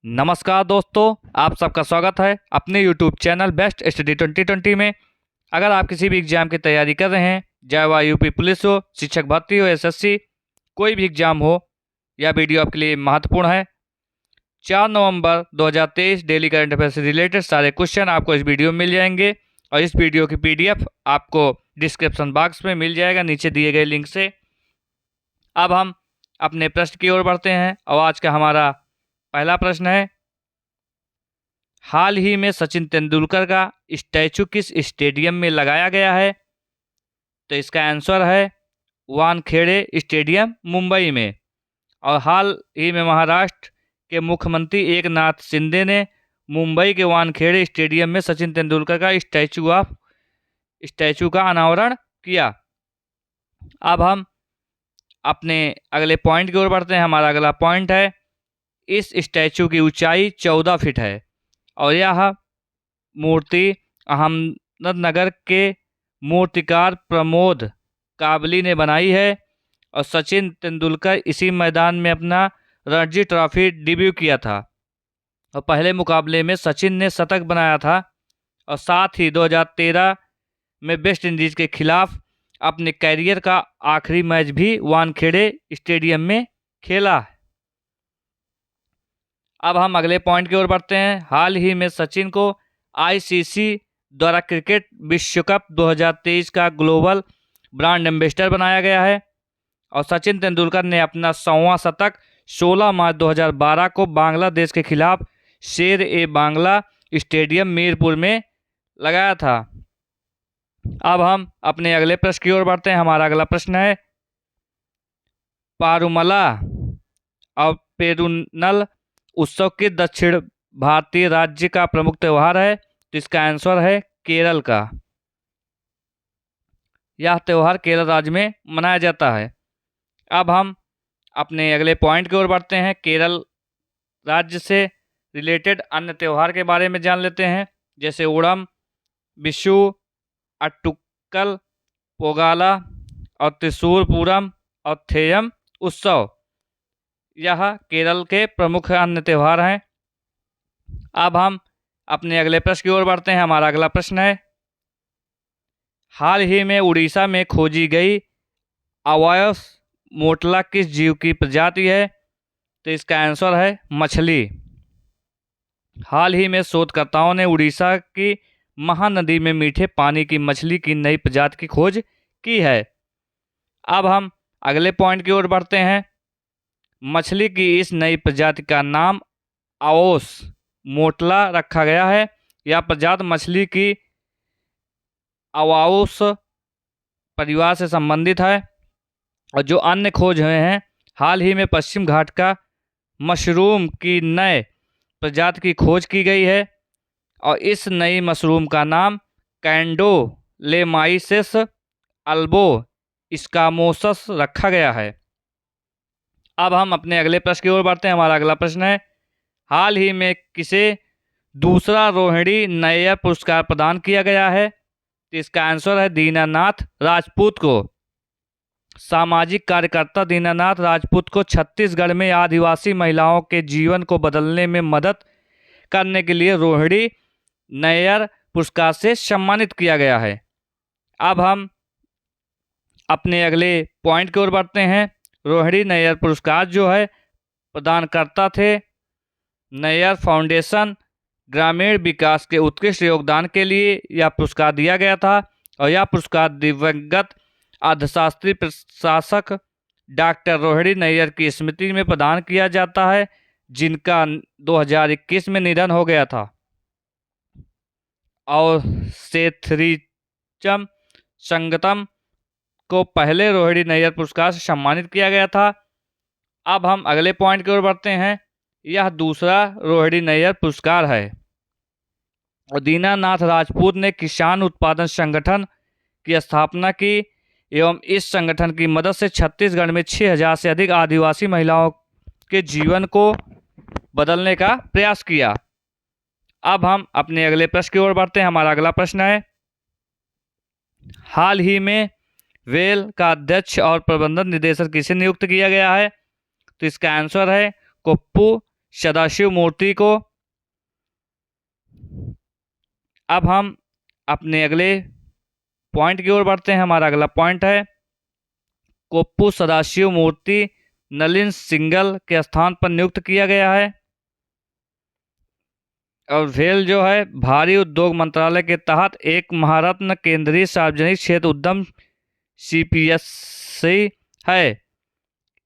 नमस्कार दोस्तों, आप सबका स्वागत है अपने YouTube चैनल बेस्ट स्टडी 2020 में। अगर आप किसी भी एग्जाम की तैयारी कर रहे हैं, चाहे वह यूपी पुलिस हो, शिक्षक भर्ती हो, एसएससी, कोई भी एग्जाम हो, यह वीडियो आपके लिए महत्वपूर्ण है। 4 नवंबर 2023 डेली करंट अफेयर से रिलेटेड सारे क्वेश्चन आपको इस वीडियो में मिल जाएंगे और इस वीडियो की PDF आपको डिस्क्रिप्शन बॉक्स में मिल जाएगा नीचे दिए गए लिंक से। अब हम अपने प्रश्न की ओर बढ़ते हैं और आज का हमारा पहला प्रश्न है, हाल ही में सचिन तेंदुलकर का स्टैचू किस स्टेडियम में लगाया गया है? तो इसका आंसर है वानखेड़े स्टेडियम, मुंबई में। और हाल ही में महाराष्ट्र के मुख्यमंत्री एकनाथ शिंदे ने मुंबई के वानखेड़े स्टेडियम में सचिन तेंदुलकर का स्टैचू का अनावरण किया। अब हम अपने अगले पॉइंट की ओर बढ़ते हैं। हमारा अगला पॉइंट है, इस स्टैचू की ऊंचाई 14 फीट है और यह मूर्ति अहमदनगर के मूर्तिकार प्रमोद काबली ने बनाई है और सचिन तेंदुलकर इसी मैदान में अपना रणजी ट्रॉफी डेब्यू किया था और पहले मुकाबले में सचिन ने शतक बनाया था और साथ ही 2013 में वेस्ट इंडीज के खिलाफ अपने कैरियर का आखिरी मैच भी वानखेड़े स्टेडियम में खेला। अब हम अगले पॉइंट की ओर बढ़ते हैं। हाल ही में सचिन को आईसीसी द्वारा क्रिकेट विश्व कप 2023 का ग्लोबल ब्रांड एम्बेसडर बनाया गया है और सचिन तेंदुलकर ने अपना 100वां शतक 16 मार्च 2012 को बांग्लादेश के खिलाफ शेर ए बांग्ला स्टेडियम मीरपुर में लगाया था। अब हम अपने अगले प्रश्न की ओर बढ़ते हैं। हमारा अगला प्रश्न है, पारुमला और पेरुनल उत्सव के दक्षिण भारतीय राज्य का प्रमुख त्यौहार है? तो इसका आंसर है केरल का। यह त्यौहार केरल राज्य में मनाया जाता है। अब हम अपने अगले पॉइंट की ओर बढ़ते हैं। केरल राज्य से रिलेटेड अन्य त्यौहार के बारे में जान लेते हैं, जैसे ओणम, विशु, अट्टुक्कल, पोगाला और त्रिशूर पूरम और थेयम उत्सव, यह केरल के प्रमुख अन्य त्यौहार हैं। अब हम अपने अगले प्रश्न की ओर बढ़ते हैं। हमारा अगला प्रश्न है, हाल ही में उड़ीसा में खोजी गई अवॉयस मोटला किस जीव की प्रजाति है? तो इसका आंसर है मछली। हाल ही में शोधकर्ताओं ने उड़ीसा की महानदी में मीठे पानी की मछली की नई प्रजाति की खोज की है। अब हम अगले पॉइंट की ओर बढ़ते हैं। मछली की इस नई प्रजाति का नाम अवोस मोटला रखा गया है। यह प्रजाति मछली की अवाउस परिवार से संबंधित है और जो अन्य खोज हुए हैं, हाल ही में पश्चिम घाट का मशरूम की नए प्रजाति की खोज की गई है और इस नई मशरूम का नाम कैंडोलेमाइसिस अल्बो स्कामोसस रखा गया है। अब हम अपने अगले प्रश्न की ओर बढ़ते हैं। हमारा अगला प्रश्न है, हाल ही में किसे दूसरा रोहिणी नैयर पुरस्कार प्रदान किया गया है? तो इसका आंसर है दीनानाथ राजपूत को। सामाजिक कार्यकर्ता दीनानाथ राजपूत को छत्तीसगढ़ में आदिवासी महिलाओं के जीवन को बदलने में मदद करने के लिए रोहिणी नैयर पुरस्कार से सम्मानित किया गया है। अब हम अपने अगले पॉइंट की ओर बढ़ते हैं। रोहिणी नैयर पुरस्कार जो है प्रदानकर्ता थे नैयर फाउंडेशन, ग्रामीण विकास के उत्कृष्ट योगदान के लिए यह पुरस्कार दिया गया था और यह पुरस्कार दिवंगत अर्थशास्त्री प्रशासक डॉक्टर रोहिणी नैयर की स्मृति में प्रदान किया जाता है, जिनका 2021 में निधन हो गया था और सेथरीचम संगतम को पहले रोहिणी नैयर पुरस्कार से सम्मानित किया गया था। अब हम अगले पॉइंट की ओर बढ़ते हैं। यह दूसरा रोहिणी नैयर पुरस्कार है और दीनानाथ राजपूत ने किसान उत्पादन संगठन की स्थापना की एवं इस संगठन की मदद से छत्तीसगढ़ में 6000 से अधिक आदिवासी महिलाओं के जीवन को बदलने का प्रयास किया। अब हम अपने अगले प्रश्न की ओर बढ़ते हैं। हमारा अगला प्रश्न है, हाल ही में वेल का अध्यक्ष और प्रबंधन निदेशक किसे नियुक्त किया गया है? तो इसका आंसर है कोप्पू सदाशिव मूर्ति को। अब हम अपने अगले पॉइंट की ओर बढ़ते हैं। हमारा अगला पॉइंट है कोप्पू सदाशिव मूर्ति नलिन सिंगल के स्थान पर नियुक्त किया गया है। और वेल जो है भारी उद्योग मंत्रालय के तहत एक महारत्न केंद्रीय सार्वजनिक क्षेत्र उद्यम CPSC है।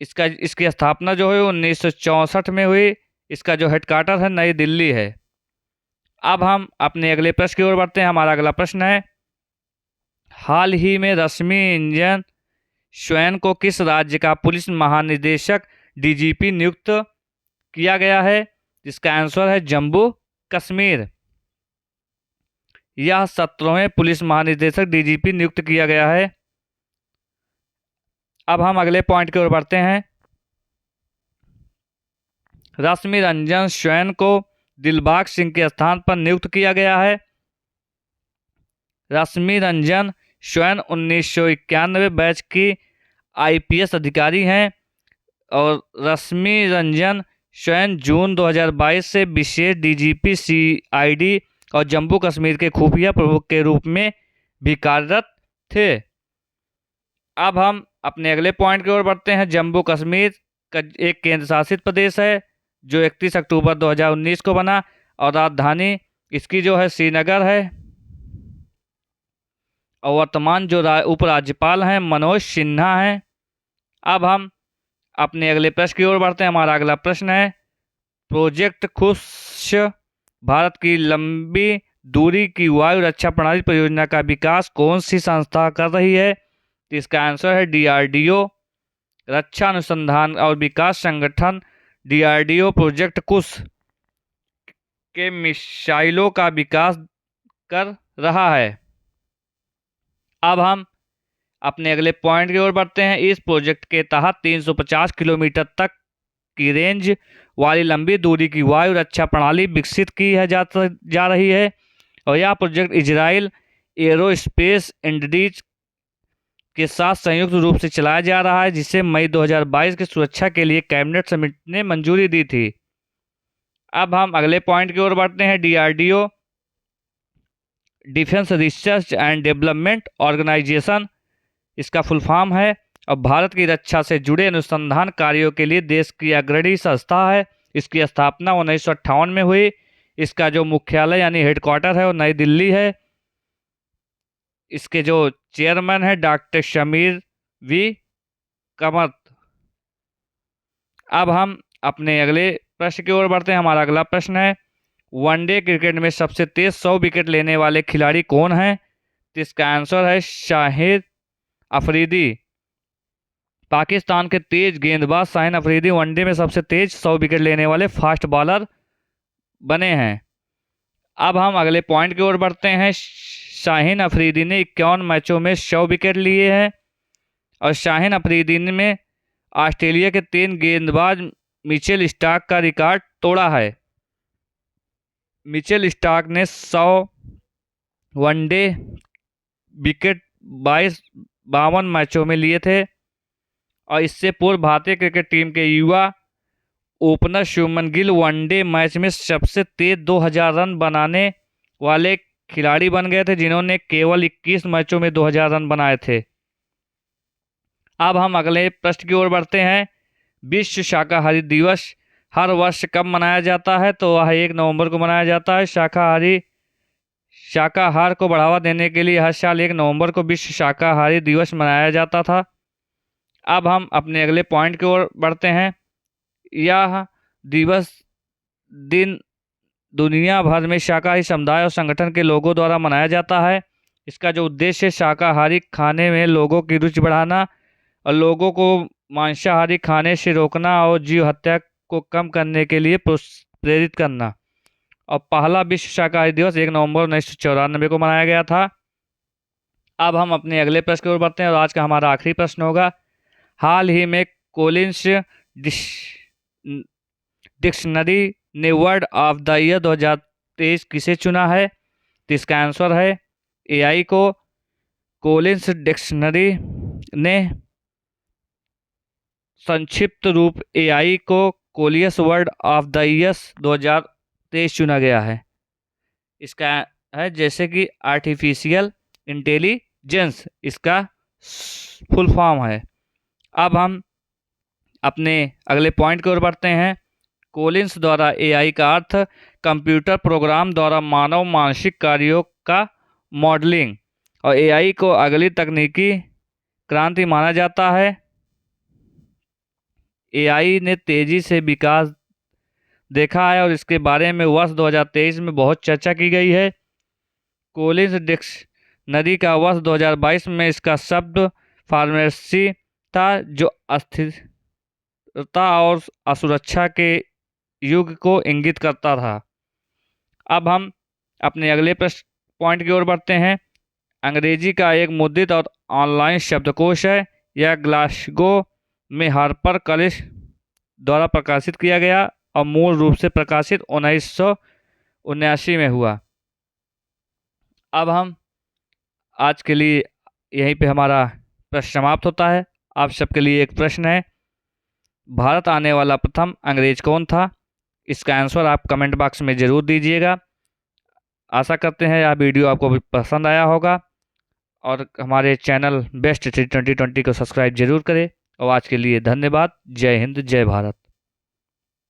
इसकी स्थापना जो है 1964 में हुई। इसका जो हेडक्वार्टर है नई दिल्ली है। अब हम अपने अगले प्रश्न की ओर बढ़ते हैं। हमारा अगला प्रश्न है हाल ही में रश्मि रंजन स्वयं को किस राज्य का पुलिस महानिदेशक DGP नियुक्त किया गया है? इसका आंसर है जम्मू कश्मीर। यह 17वें पुलिस महानिदेशक DGP नियुक्त किया गया है। अब हम अगले पॉइंट की ओर बढ़ते हैं। रश्मि रंजन स्वयं को दिलबाग सिंह के स्थान पर नियुक्त किया गया है। रश्मि रंजन स्वयं 1991 बैच की IPS अधिकारी हैं और रश्मि रंजन स्वयं जून 2022 से विशेष DGP CID और जम्मू कश्मीर के खुफिया प्रमुख के रूप में भी कार्यरत थे। अब हम अपने अगले पॉइंट की ओर बढ़ते हैं। जम्मू कश्मीर का एक केंद्र शासित प्रदेश है जो 31 अक्टूबर 2019 को बना और राजधानी इसकी जो है श्रीनगर है। और वर्तमान जो उपराज्यपाल हैं मनोज सिन्हा हैं। अब हम अपने अगले प्रश्न की ओर बढ़ते हैं। हमारा अगला प्रश्न है प्रोजेक्ट खुश भारत की लंबी दूरी की वायु रक्षा प्रणाली परियोजना का विकास कौन सी संस्था कर रही है? तो इसका आंसर है DRDO। रक्षा अनुसंधान और विकास संगठन DRDO प्रोजेक्ट कुश के मिसाइलों का विकास कर रहा है। अब हम अपने अगले पॉइंट की ओर बढ़ते हैं। इस प्रोजेक्ट के तहत 350 किलोमीटर तक की रेंज वाली लंबी दूरी की वायु रक्षा प्रणाली विकसित की है जा रही है। और यह प्रोजेक्ट इजराइल एरोस्पेस इंडस्ट्रीज के साथ संयुक्त रूप से चलाया जा रहा है, जिसे मई 2022 की सुरक्षा के लिए कैबिनेट समिति ने मंजूरी दी थी। अब हम अगले पॉइंट की ओर बढ़ते हैं। DRDO defence research and development organisation इसका फुल फॉर्म है और भारत की रक्षा से जुड़े अनुसंधान कार्यों के लिए देश की अग्रणी संस्था है। इसकी स्थापना 1958 में हुई। इसका जो मुख्यालय यानी हेडक्वार्टर है वो नई दिल्ली है। इसके जो चेयरमैन है डॉक्टर शमीर V कमत। अब हम अपने अगले प्रश्न की ओर बढ़ते हैं। हमारा अगला प्रश्न है वनडे क्रिकेट में सबसे तेज 100 विकेट लेने वाले खिलाड़ी कौन हैं? तो इसका आंसर है शाहिद अफरीदी। पाकिस्तान के तेज गेंदबाज शाहिद अफरीदी वनडे में सबसे तेज 100 विकेट लेने वाले फास्ट बॉलर बने हैं। अब हम अगले पॉइंट की ओर बढ़ते हैं। शाहिद अफरीदी ने 51 मैचों में 100 विकेट लिए हैं और शाहिद अफरीदी ने ऑस्ट्रेलिया के 3 गेंदबाज मिचेल स्टार्क का रिकॉर्ड तोड़ा है। मिचेल स्टार्क ने 100 वनडे विकेट 52 मैचों में लिए थे और इससे पूर्व भारतीय क्रिकेट टीम के युवा opener Shubman Gill one day match में सबसे तेज 2000 रन बनाने वाले खिलाड़ी बन गए थे, जिन्होंने केवल 21 मैचों में 2000 रन बनाए थे। अब हम अगले प्रश्न की ओर बढ़ते हैं। विश्व शाकाहारी दिवस हर वर्ष कब मनाया जाता है? तो वह 1 नवंबर को मनाया जाता है। शाकाहार को बढ़ावा देने के लिए हर साल 1 नवंबर को विश्व शाकाहारी दिवस मनाया जाता था। अब हम अपने अगले पॉइंट की ओर बढ़ते हैं। यह दिन दुनिया भर में शाकाहारी समुदाय और संगठन के लोगों द्वारा मनाया जाता है। इसका जो उद्देश्य है शाकाहारी खाने में लोगों की रुचि बढ़ाना और लोगों को मांसाहारी खाने से रोकना और जीव हत्या को कम करने के लिए प्रेरित करना। और पहला विश्व शाकाहारी दिवस 1 नवंबर 1994 को मनाया गया था। अब हम अपने अगले प्रश्न की ओर बढ़ते हैं और आज का हमारा आखिरी प्रश्न होगा हाल ही में कोलिंस डिक्शनरी ने वर्ड ऑफ द ईयर 2023 किसे चुना है? तो इसका आंसर है AI को। कोलिंस डिक्शनरी ने संक्षिप्त रूप AI को coleus word of the year 2023 चुना गया है? इसका है जैसे कि आर्टिफिशियल इंटेलिजेंस, इसका फुल फॉर्म है। अब हम अपने अगले पॉइंट की ओर बढ़ते हैं। कोलिंस द्वारा एआई का अर्थ कंप्यूटर प्रोग्राम द्वारा मानव मानसिक कार्यों का मॉडलिंग और एआई को अगली तकनीकी क्रांति माना जाता है। एआई ने तेजी से विकास देखा है और इसके बारे में वर्ष 2023 में बहुत चर्चा की गई है। कोलिंस डिक्शनरी का वर्ष 2022 में इसका शब्द फार्मेसी था, जो अस्थिरता और असुरक्षा के युग को इंगित करता था। अब हम अपने अगले पॉइंट की ओर बढ़ते हैं। अंग्रेजी का एक मुद्रित और ऑनलाइन शब्दकोश है। यह ग्लासगो में हार्पर कॉलेज द्वारा प्रकाशित किया गया और मूल रूप से प्रकाशित 1979 में हुआ। अब हम आज के लिए यहीं पे हमारा प्रश्न समाप्त होता है। आप सबके लिए एक प्रश्न है, भारत आने वाला प्रथम अंग्रेज कौन था? इसका आंसर आप कमेंट बॉक्स में ज़रूर दीजिएगा। आशा करते हैं यह वीडियो आपको भी पसंद आया होगा और हमारे चैनल बेस्ट 2020 को सब्सक्राइब जरूर करें। और आज के लिए धन्यवाद। जय हिंद, जय भारत।